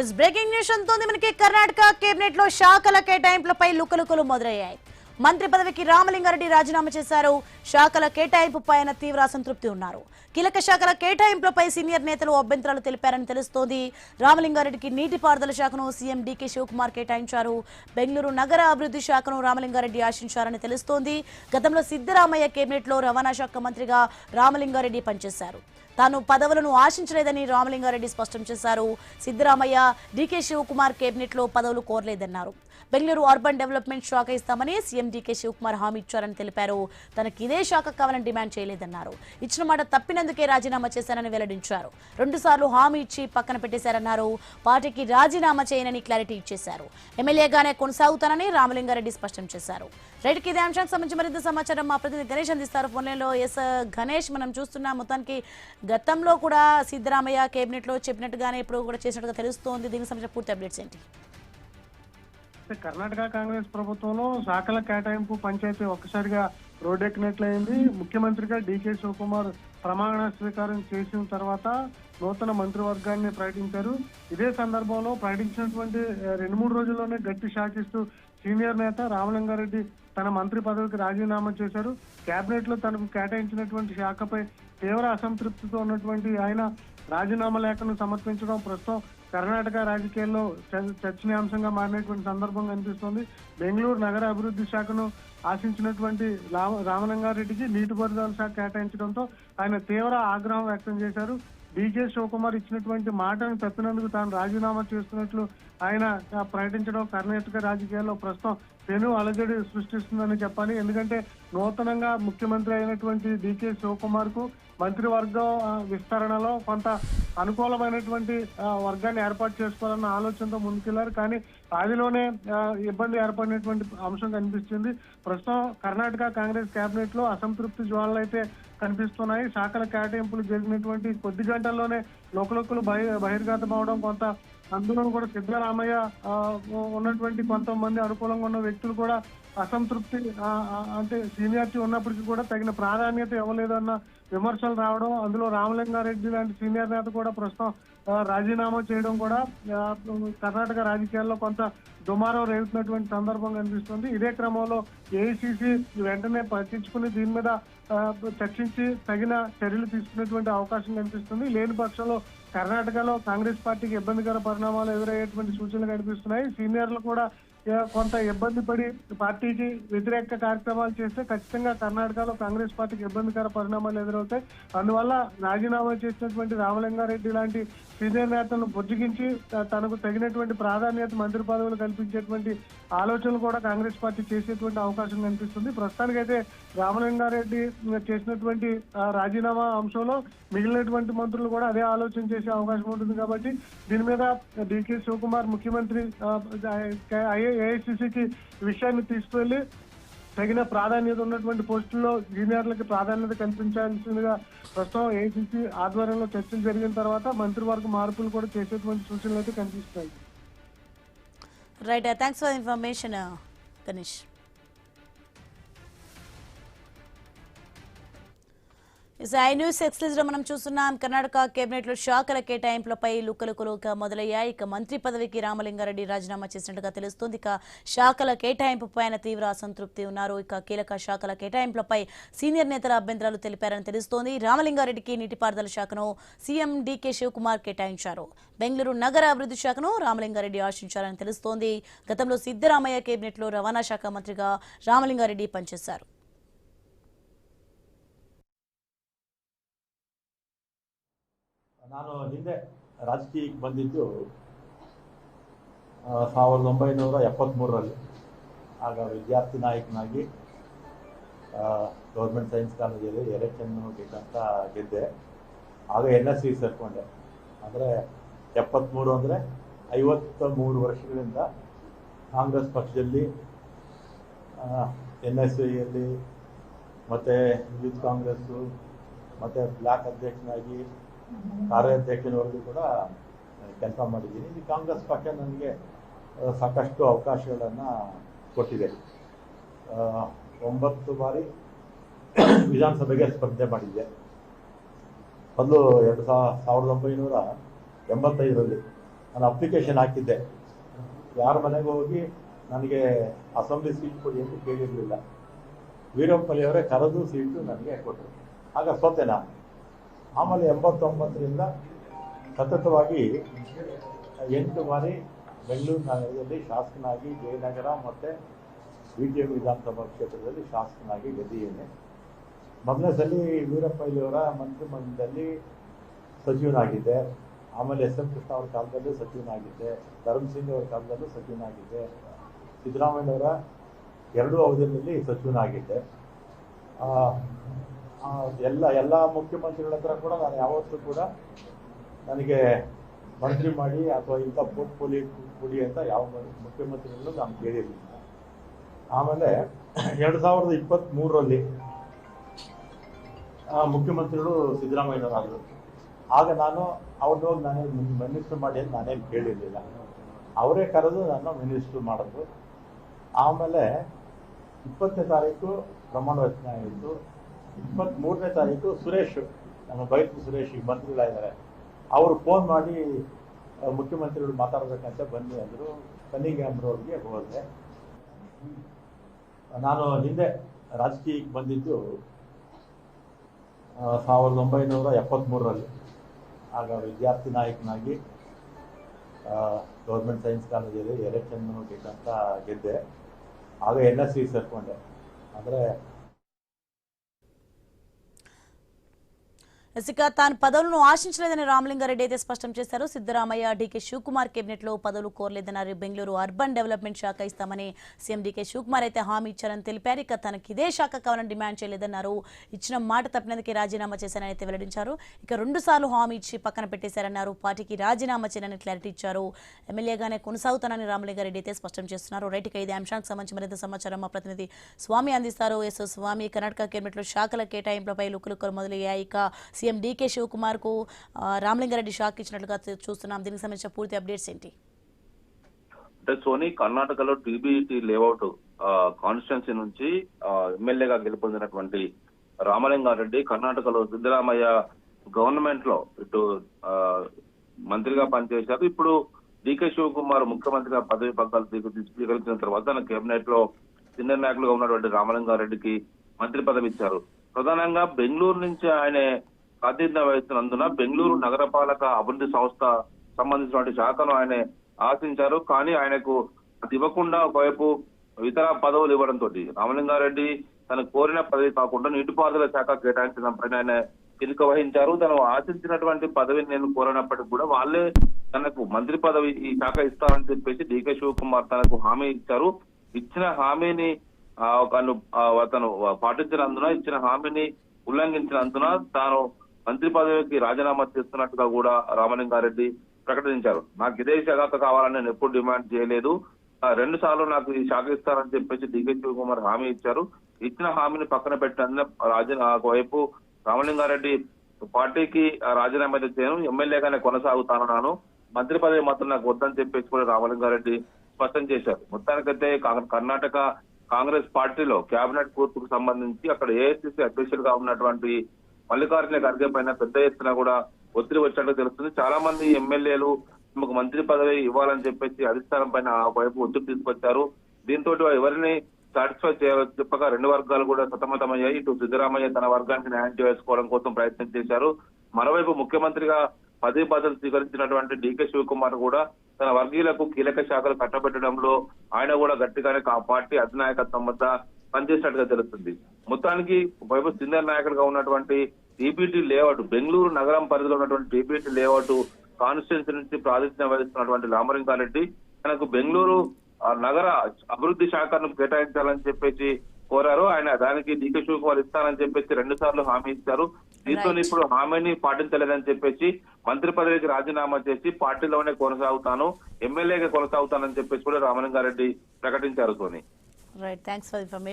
Yes breaking news అంతోంది మనకి. Karnataka cabinet లో శాఖల కేటాయింపులపై లుకలుకలు మొదలయ్యాయి. మంత్రి పదవికి రామలింగారెడ్డి రాజీనామా చేశారు. శాఖల కేటాయింపుపై ఆయన తీవ్ర అసంతృప్తి ఉన్నారు. కీలక శాఖల కేటాయింపులపై సీనియర్ నేతలు అభ్యంతరాలు తెలిపారని తెలుస్తోంది. రామలింగారెడ్డికి నీటిపారుదల శాఖను సీఎం డీకే శివకుమార్ కేటాయించారు. బెంగళూరు నగర అభివృద్ధి శాఖను రామలింగారెడ్డి ఆశించారని తెలుస్తోంది. గతంలో సిద్ధరామయ్య కేబినెట్ లో రవాణా శాఖ మంత్రిగా రామలింగారెడ్డి పనిచేశారు. తాను పదవులను ఆశించలేదని రామలింగారెడ్డి స్పష్టం చేశారు. సిద్ధరామయ్య, డీకే శివకుమార్ కేబినెట్ లో పదవులు కోరలేదన్నారు. బెంగళూరు అర్బన్ డెవలప్మెంట్ శాఖ ఇస్తామని సీఎం డీకే శివకుమార్ హామీ ఇచ్చారని తెలిపారు. తనకి ఇదే శాఖ కావాలని డిమాండ్ చేయలేదన్నారు. ఇచ్చిన మాట తప్పినందుకే రాజీనామా చేశానని వెల్లడించారు. 2 సార్లు హామీ ఇచ్చి పక్కన పెట్టేశారన్నారు. పార్టీకి రాజీనామా చేయనని క్లారిటీ ఇచ్చేశారు. ఎమ్మెల్యేగానే కొనసాగుతానని రామలింగారెడ్డి స్పష్టం చేశారు. రైట్కి ఇదే అంశానికి సంబంధించి మరింత సమాచారం మా ప్రతినిధి గణేష్ అందిస్తారు ఫోన్లైన్లో. ఎస్ గణేష్, మనం చూస్తున్నాం మొత్తానికి గతంలో కూడా సిద్ధరామయ్య కేబినెట్ లో చెప్పినట్టుగానే ఇప్పుడు కూడా చేసినట్టుగా తెలుస్తోంది. దీనికి సంబంధించిన పూర్తి అప్డేట్స్ ఏంటి? కర్ణాటక కాంగ్రెస్ ప్రభుత్వంలో శాఖల కేటాయింపు పంచాయతీ ఒక్కసారిగా రోడ్డెక్కినట్లయింది. ముఖ్యమంత్రిగా డీకే శివకుమార్ ప్రమాణ స్వీకారం చేసిన తర్వాత నూతన మంత్రివర్గాన్ని ప్రకటించారు. ఇదే సందర్భంలో ప్రకటించినటువంటి 2-3 రోజుల్లోనే గట్టి షాకిస్తూ సీనియర్ నేత రామలింగారెడ్డి తన మంత్రి పదవికి రాజీనామా చేశారు. కేబినెట్ లో తనకు కేటాయించినటువంటి శాఖపై తీవ్ర అసంతృప్తితో ఉన్నటువంటి ఆయన రాజీనామా లేఖను సమర్పించడం ప్రస్తుతం కర్ణాటక రాజకీయాల్లో చర్చనీయాంశంగా మారినటువంటి సందర్భం కనిపిస్తోంది. బెంగళూరు నగర అభివృద్ధి శాఖను ఆశించినటువంటి రామలింగారెడ్డికి నీటిపారుదల శాఖ కేటాయించడంతో ఆయన తీవ్ర ఆగ్రహం వ్యక్తం చేశారు. డీకే శివకుమార్ ఇచ్చినటువంటి మాటను తప్పినందుకు తాను రాజీనామా చేస్తున్నట్లు ఆయన ప్రకటించడం కర్ణాటక రాజకీయాల్లో ప్రస్తుతం పెను అలజడి సృష్టిస్తుందని చెప్పాలి. ఎందుకంటే నూతనంగా ముఖ్యమంత్రి అయినటువంటి డీకే శివకుమార్ కు మంత్రివర్గం విస్తరణలో కొంత అనుకూలమైనటువంటి వర్గాన్ని ఏర్పాటు చేసుకోవాలన్న ఆలోచనతో ముందుకెళ్లారు. కానీ ఆదిలోనే ఇబ్బంది ఏర్పడినటువంటి అంశం కనిపిస్తుంది. ప్రస్తుతం కర్ణాటక కాంగ్రెస్ కేబినెట్ లో అసంతృప్తి జ్వాలలు అయితే కనిపిస్తున్నాయి. శాఖల కేటాయింపులు జరిగినటువంటి కొద్ది గంటల్లోనే లోకలోకులు బహిర్గతం అవడం, కొంత అందులో కూడా సిద్ధరామయ్య ఉన్నటువంటి కొంతమంది అనుకూలంగా ఉన్న వ్యక్తులు కూడా అసంతృప్తి, అంటే సీనియారిటీ ఉన్నప్పటికీ కూడా తగిన ప్రాధాన్యత ఇవ్వలేదన్న విమర్శలు రావడం, అందులో రామలింగారెడ్డి లాంటి సీనియర్ నేత కూడా ప్రస్తుతం రాజీనామా చేయడం కూడా కర్ణాటక రాజకీయాల్లో కొంత దుమారం రేగుతున్నటువంటి సందర్భం కనిపిస్తుంది. ఇదే క్రమంలో ఏఐసిసి వెంటనే పట్టించుకుని దీని మీద చర్చించి తగిన చర్యలు తీసుకునేటువంటి అవకాశం కనిపిస్తుంది. లేని పక్షంలో కర్ణాటకలో కాంగ్రెస్ పార్టీకి ఇబ్బందికర పరిణామాలు ఎదురయ్యేటువంటి సూచనలు కనిపిస్తున్నాయి. సీనియర్లు కూడా కొంత ఇబ్బంది పడి పార్టీకి వ్యతిరేక కార్యక్రమాలు చేస్తే ఖచ్చితంగా కర్ణాటకలో కాంగ్రెస్ పార్టీకి ఇబ్బందికర పరిణామాలు ఎదురవుతాయి. అందువల్ల రాజీనామా చేసినటువంటి రామలింగారెడ్డి లాంటి సీనియర్ నేతలను బుజ్జగించి తనకు తగినటువంటి ప్రాధాన్యత మంత్రి పదవులు కల్పించేటువంటి ఆలోచనలు కూడా కాంగ్రెస్ పార్టీ చేసేటువంటి అవకాశం కనిపిస్తుంది. ప్రస్తుతానికైతే రామలింగారెడ్డి చేసినటువంటి రాజీనామా అంశంలో మిగిలినటువంటి మంత్రులు కూడా అదే ఆలోచన చేసే అవకాశం ఉంటుంది. కాబట్టి దీని మీద డీకే శివకుమార్ ముఖ్యమంత్రి ఏఐసిసికి విషయాన్ని తీసుకువెళ్లి తగిన ప్రాధాన్యత ఉన్నటువంటి పోస్టుల్లో జూనియర్లకి ప్రాధాన్యత కల్పించాల్సిందిగా ప్రస్తుతం ఏఐసిసి ఆధ్వర్యంలో చర్చలు జరిగిన తర్వాత మంత్రివర్గ మార్పులు కూడా చేసేటువంటి సూచనలు అయితే కనిపిస్తాయి. Right, thanks for information Ganesh. I news exclusive లో మనం చూస్తున్నాం. కర్ణాటక కేబినెట్ లో శాఖల కేటాయింపులపై లుకలుకలు మొదలయ్యాయి. ఇక మంత్రి పదవికి రామలింగారెడ్డి రాజీనామా చేసినట్టుగా తెలుస్తోంది. ఇక శాఖల కేటాయింపుపై ఆయన తీవ్ర అసంతృప్తి ఉన్నారు. ఇక కీలక శాఖల కేటాయింపులపై సీనియర్ నేతల అభ్యంతరాలు తెలిపారని తెలుస్తోంది. రామలింగారెడ్డికి నీటిపారుదల శాఖను సీఎం డీకే శివకుమార్ కేటాయించారు. బెంగళూరు నగర అభివృద్ధి శాఖను రామలింగారెడ్డి ఆశించారని తెలుస్తోంది. గతంలో సిద్ధరామయ్య కేబినెట్ లో రవాణా శాఖ మంత్రిగా రామలింగారెడ్డి పనిచేశారు. ನಾನು ಹಿಂದೆ ರಾಜಕೀಯಕ್ಕೆ ಬಂದಿದ್ದು 1973ರಲ್ಲಿ. ಆಗ ವಿದ್ಯಾರ್ಥಿ ನಾಯಕನಾಗಿ ಗೌರ್ಮೆಂಟ್ ಸೈನ್ಸ್ ಕಾಲೇಜಲ್ಲಿ ಎಲೆಕ್ಷನ್ ಅಂತ ಗೆದ್ದೆ. ಆಗ NSC ಸೇರಿಕೊಂಡೆ. ಅಂದರೆ 73 ಅಂದರೆ 53 ವರ್ಷಗಳಿಂದ ಕಾಂಗ್ರೆಸ್ ಪಕ್ಷದಲ್ಲಿ NSCಯಲ್ಲಿ ಮತ್ತು ಯೂತ್ ಕಾಂಗ್ರೆಸ್ಸು ಮತ್ತು ಬ್ಲಾಕ್ ಅಧ್ಯಕ್ಷನಾಗಿ ಕಾರ್ಯಾಧ್ಯಕ್ಷನವರೆಗೂ ಕೂಡ ಕೆಲಸ ಮಾಡಿದ್ದೀನಿ. ಈ ಕಾಂಗ್ರೆಸ್ ಪಕ್ಷ ನನಗೆ ಸಾಕಷ್ಟು ಅವಕಾಶಗಳನ್ನು ಕೊಟ್ಟಿದೆ. 9 ಬಾರಿ ವಿಧಾನಸಭೆಗೆ ಸ್ಪರ್ಧೆ ಮಾಡಿದ್ದೆ. ಮೊದಲು 1985ರಲ್ಲಿ ನಾನು ಅಪ್ಲಿಕೇಶನ್ ಹಾಕಿದ್ದೆ. ಯಾರ ಮನೆಗೂ ಹೋಗಿ ನನಗೆ ಅಸೆಂಬ್ಲಿ ಸೀಟ್ ಕೊಡಿ ಅಂತ ಕೇಳಿರಲಿಲ್ಲ. ವೀರಪ್ಪಲ್ಲಿ ಅವರೇ ಕರೆದು ಸೀಟು ನನಗೆ ಕೊಟ್ಟರು. ಆಗ ಸೋತೆ ನಾನು. ಆಮೇಲೆ 89ರಿಂದ ಸತತವಾಗಿ 8 ಬಾರಿ ಬೆಂಗಳೂರು ನಗರದಲ್ಲಿ ಶಾಸಕನಾಗಿ ಜಯನಗರ ಮತ್ತು BTM ವಿಧಾನಸಭಾ ಕ್ಷೇತ್ರದಲ್ಲಿ ಶಾಸಕನಾಗಿ ಗೆದ್ದಿದ್ದೇನೆ. ಮೊದಲನೇ ಸಲ ವೀರಪ್ಪಯ್ಯವರ ಮಂತ್ರಿಮಂಡಲದಲ್ಲಿ ಸಚಿವನಾಗಿದ್ದೆ. ಆಮೇಲೆ SM ಕೃಷ್ಣ ಅವ್ರ ಕಾಲದಲ್ಲೂ ಸಚಿವನಾಗಿದ್ದೆ. ಧರ್ಮಸಿಂಗ್ ಅವರ ಕಾಲದಲ್ಲೂ ಸಚಿವನಾಗಿದ್ದೆ. ಸಿದ್ದರಾಮಯ್ಯವರ 2 ಅವಧಿಯಲ್ಲಿ ಸಚಿವನಾಗಿದ್ದೆ. ಎಲ್ಲ ಮುಖ್ಯಮಂತ್ರಿಗಳ ಹತ್ರ ಕೂಡ ನಾನು ಯಾವತ್ತೂ ಕೂಡ ನನಗೆ ಮಂತ್ರಿ ಮಾಡಿ ಅಥವಾ ಇಂಥ ಪೋರ್ಟ್ಫೋಲಿಯೋ ಕೊಡಿ ಅಂತ ಯಾವ ಮುಖ್ಯಮಂತ್ರಿಗಳು ನಾನು ಕೇಳಿರಲಿಲ್ಲ. ಆಮೇಲೆ 2023ರಲ್ಲಿ ಮುಖ್ಯಮಂತ್ರಿಗಳು ಸಿದ್ದರಾಮಯ್ಯನವರಾದರು. ಆಗ ನಾನು ಅವ್ರನ್ನ ಹೋಗಿ ನಾನೇ ಮಿನಿಸ್ಟರ್ ಮಾಡಿ ಅಂತ ನಾನೇನು ಕೇಳಿರಲಿಲ್ಲ. ಅವರೇ ಕರೆದು ನಾನು ಮಿನಿಸ್ಟರ್ ಮಾಡಿದ್ರು. ಆಮೇಲೆ 20ನೇ ತಾರೀಕು ಪ್ರಮಾಣ ವಚನ ಆಯಿತು. 23ನೇ ತಾರೀಕು ಸುರೇಶ್, ನಮ್ಮ ಬೈಕ್ ಸುರೇಶ್ ಈಗ ಮಂತ್ರಿಗಳಾಗಿದ್ದಾರೆ, ಅವರು ಫೋನ್ ಮಾಡಿ ಮುಖ್ಯಮಂತ್ರಿಗಳು ಮಾತಾಡಬೇಕಂತ ಬನ್ನಿ ಅಂದರು. ಕನ್ನಿಂಗ್ಯಾಮ್ರವ್ರಿಗೆ ಹೋದೆ. ನಾನು ಹಿಂದೆ ರಾಜಕೀಯಕ್ಕೆ ಬಂದಿದ್ದು 1973ರಲ್ಲಿ. ಆಗ ವಿದ್ಯಾರ್ಥಿ ನಾಯಕನಾಗಿ ಗೌರ್ಮೆಂಟ್ ಸೈನ್ಸ್ ಕಾಲೇಜಲ್ಲಿ ಎಲೆಕ್ಷನ್ ಅಂತ ಗೆದ್ದೆ. ಆಗ NSC ಸೇರಿಕೊಂಡೆ. ಆದರೆ ఇక తాను పదవులను ఆశించలేదని రామలింగారెడ్డి అయితే స్పష్టం చేశారు. సిద్ధరామయ్య, DK శివకుమార్ కేబినెట్ లో పదవులు కోరలేదన్నారు. బెంగళూరు అర్బన్ డెవలప్మెంట్ శాఖ ఇస్తామని సీఎం DK శివకుమార్ అయితే హామీ ఇచ్చారని తెలిపారు. ఇక తనకి ఇదే శాఖ కావాలని డిమాండ్ చేయలేదన్నారు. ఇచ్చిన మాట తప్పినందుకే రాజీనామా చేశారని అయితే వెల్లడించారు. ఇక 2 సార్లు హామీ ఇచ్చి పక్కన పెట్టేశారన్నారు. పార్టీకి రాజీనామా చేయని క్లారిటీ ఇచ్చారు. ఎమ్మెల్యేగానే కొనసాగుతానని రామలింగారెడ్డి అయితే స్పష్టం చేస్తున్నారు. రైట్, ఇక ఇదే అంశానికి సంబంధించి మరింత సమాచారం మా ప్రతినిధి స్వామి అందిస్తారు. స్వామి, కర్ణాటక కేబినెట్ లో శాఖల కేటాయింపులపై లుక్కులు మొదలయ్యాయి. ఇక సీఎం DK శివకుమార్ కు రామలింగారెడ్డి షాక్ ఇచ్చినట్లుగా చూస్తున్నాం. దీనికి సంబంధించిన పూర్తి అప్డేట్స్ ఏంటి? అంటే సోని, కర్ణాటకలో TBT లేఅవుట్ కాన్స్టిట్యున్సీ నుంచి ఎమ్మెల్యేగా గెలుపొందినటువంటి రామలింగారెడ్డి కర్ణాటకలో సిద్ధరామయ్య గవర్నమెంట్ లో ఇటు మంత్రిగా పనిచేశారు. ఇప్పుడు DK శివకుమార్ ముఖ్యమంత్రిగా పదవి పగ్గాలు స్వీకరించిన తర్వాత తన కేబినెట్ లో సీనియర్ నాయకులుగా ఉన్నటువంటి రామలింగారెడ్డికి మంత్రి పదవి ఇచ్చారు. ప్రధానంగా బెంగళూరు నుంచి ఆయన ప్రాతినిధ్యం వహిస్తున్నందున బెంగళూరు నగరపాలక అభివృద్ధి సంస్థ సంబంధించినటువంటి శాఖను ఆయన ఆశించారు. కానీ ఆయనకు అది ఇవ్వకుండా ఒకవైపు ఇతర పదవులు ఇవ్వడంతో రామలింగారెడ్డి తనకు కోరిన పదవి కాకుండా నీటిపారుదల శాఖ కేటాయించడం పైన ఆయన కిలుక వహించారు. తను ఆశించినటువంటి పదవిని నేను కోరినప్పటికీ కూడా వాళ్ళే తనకు మంత్రి పదవి ఈ శాఖ ఇస్తారని చెప్పేసి DK శివకుమార్ తనకు హామీ ఇచ్చారు. ఇచ్చిన హామీని అతను పాటించినందున, ఇచ్చిన హామీని ఉల్లంఘించినందున తాను మంత్రి పదవికి రాజీనామా చేస్తున్నట్టుగా కూడా రామలింగారెడ్డి ప్రకటించారు. నాకు ఇదే శాఖ కావాలని నేను ఎప్పుడు డిమాండ్ చేయలేదు. 2 సార్లు నాకు ఈ శాఖ ఇస్తారని చెప్పేసి DK శివకుమార్ హామీ ఇచ్చారు. ఇచ్చిన హామీని పక్కన పెట్టినందున వైపు రామలింగారెడ్డి పార్టీకి రాజీనామా చేయను, ఎమ్మెల్యేగానే కొనసాగుతానన్నాను, మంత్రి పదవి మాత్రం నాకు వద్దని చెప్పేసి కూడా రామలింగారెడ్డి స్పష్టం చేశారు. మొత్తానికైతే కర్ణాటక కాంగ్రెస్ పార్టీలో కేబినెట్ కూర్పుకు సంబంధించి అక్కడ AICC అధ్యక్షుడిగా ఉన్నటువంటి మల్లికార్జున ఖర్గే పైన పెద్ద ఎత్తున కూడా ఒత్తిడి వచ్చినట్టు తెలుస్తుంది. చాలా మంది ఎమ్మెల్యేలు తమకు మంత్రి పదవి ఇవ్వాలని చెప్పేసి అధిష్టానం పైన ఆ వైపు ఒత్తిడి తీసుకొచ్చారు. దీంతో ఎవరిని సాటిస్ఫై చేయాలో చెప్పక 2 వర్గాలు కూడా సతమతమయ్యాయి. ఇటు సిద్ధరామయ్య తన వర్గానికి న్యాయం చేసుకోవడం కోసం ప్రయత్నం చేశారు. మరోవైపు ముఖ్యమంత్రిగా పదవి బాధ్యతలు స్వీకరించినటువంటి DK శివకుమార్ కూడా తన వర్గీయులకు కీలక శాఖలు కట్టబెట్టడంలో ఆయన కూడా గట్టిగానే ఆ పార్టీ అధినాయకత్వం వద్ద పనిచేసినట్టుగా తెలుస్తుంది. మొత్తానికి వైపు సీనియర్ నాయకుడిగా ఉన్నటువంటి TBT లేఅవుట్, బెంగళూరు నగరం పరిధిలో ఉన్నటువంటి TBT లేఅవుట్ కాన్స్టిట్యున్సీ నుంచి ప్రాతినిధ్యం వహిస్తున్నటువంటి రామలింగారెడ్డి తనకు బెంగళూరు నగర అభివృద్ధి శాఖను కేటాయించాలని చెప్పేసి కోరారు. ఆయన దానికి DK శివకుమార్ ఇస్తానని చెప్పేసి 2 సార్లు హామీ ఇచ్చారు. దీంతో ఇప్పుడు హామీని పాటించలేదని చెప్పేసి మంత్రి పదవికి రాజీనామా చేసి పార్టీలోనే కొనసాగుతాను, ఎమ్మెల్యేగా కొనసాగుతానని చెప్పేసి కూడా రామలింగారెడ్డి ప్రకటించారు. Soni, right, thanks for information.